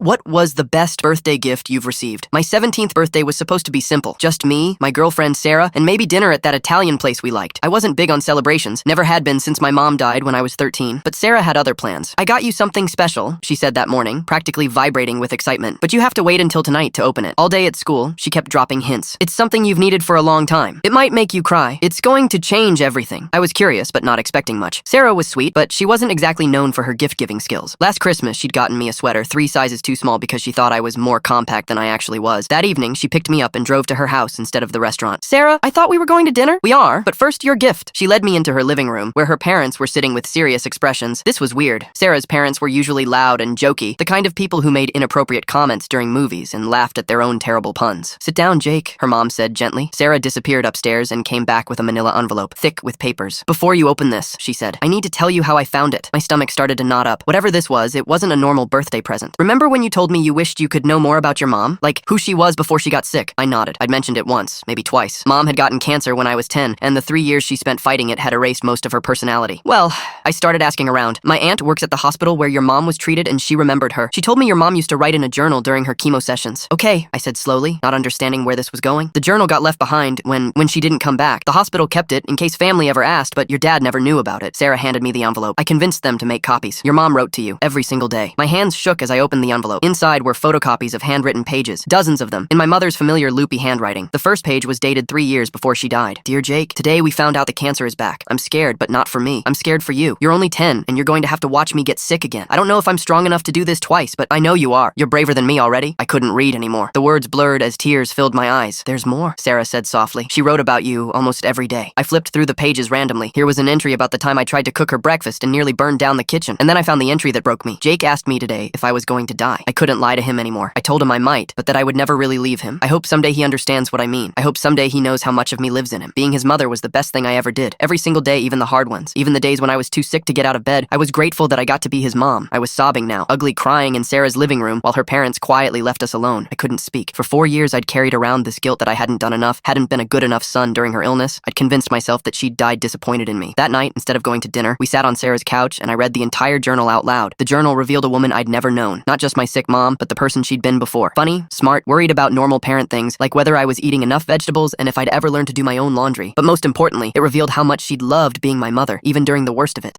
What was the best birthday gift you've received? My 17th birthday was supposed to be simple. Just me, my girlfriend Sarah, and maybe dinner at that Italian place we liked. I wasn't big on celebrations, never had been since my mom died when I was 13, but Sarah had other plans. "I got you something special," she said that morning, practically vibrating with excitement. "But you have to wait until tonight to open it." All day at school, she kept dropping hints. "It's something you've needed for a long time. It might make you cry. It's going to change everything." I was curious, but not expecting much. Sarah was sweet, but she wasn't exactly known for her gift-giving skills. Last Christmas, she'd gotten me a sweater 3 sizes too small because she thought I was more compact than I actually was. That evening, she picked me up and drove to her house instead of the restaurant. "Sarah, I thought we were going to dinner." "We are, but first your gift." She led me into her living room, where her parents were sitting with serious expressions. This was weird. Sarah's parents were usually loud and jokey, the kind of people who made inappropriate comments during movies and laughed at their own terrible puns. "Sit down, Jake," her mom said gently. Sarah disappeared upstairs and came back with a manila envelope, thick with papers. "Before you open this," she said, "I need to tell you how I found it." My stomach started to knot up. Whatever this was, it wasn't a normal birthday present. "Remember when you told me you wished you could know more about your mom? Like, who she was before she got sick?" I nodded. I'd mentioned it once, maybe twice. Mom had gotten cancer when I was 10, and the 3 years she spent fighting it had erased most of her personality. "Well," I started asking around. "My aunt works at the hospital where your mom was treated, and she remembered her. She told me your mom used to write in a journal during her chemo sessions." "Okay," I said slowly, not understanding where this was going. "The journal got left behind when she didn't come back. The hospital kept it in case family ever asked, but your dad never knew about it." Sarah handed me the envelope. "I convinced them to make copies. Your mom wrote to you every single day." My hands shook as I opened the envelope. Inside were photocopies of handwritten pages, dozens of them, in my mother's familiar loopy handwriting. The first page was dated 3 years before she died. "Dear Jake, today we found out the cancer is back. I'm scared, but not for me. I'm scared for you. You're only 10, and you're going to have to watch me get sick again. I don't know if I'm strong enough to do this twice, but I know you are. You're braver than me already." I couldn't read anymore. The words blurred as tears filled my eyes. "There's more," Sarah said softly. "She wrote about you almost every day." I flipped through the pages randomly. Here was an entry about the time I tried to cook her breakfast and nearly burned down the kitchen. And then I found the entry that broke me. "Jake asked me today if I was going to die." I couldn't lie to him anymore. I told him I might, but that I would never really leave him. "I hope someday he understands what I mean. I hope someday he knows how much of me lives in him." Being his mother was the best thing I ever did. Every single day, even the hard ones. Even the days when I was too sick to get out of bed, I was grateful that I got to be his mom. I was sobbing now, ugly crying in Sarah's living room while her parents quietly left us alone. I couldn't speak. For 4 years, I'd carried around this guilt that I hadn't done enough, hadn't been a good enough son during her illness. I'd convinced myself that she'd died disappointed in me. That night, instead of going to dinner, we sat on Sarah's couch and I read the entire journal out loud. The journal revealed a woman I'd never known. Not just my sick mom, but the person she'd been before. Funny, smart, worried about normal parent things, like whether I was eating enough vegetables and if I'd ever learned to do my own laundry. But most importantly, it revealed how much she'd loved being my mother, even during the worst of it.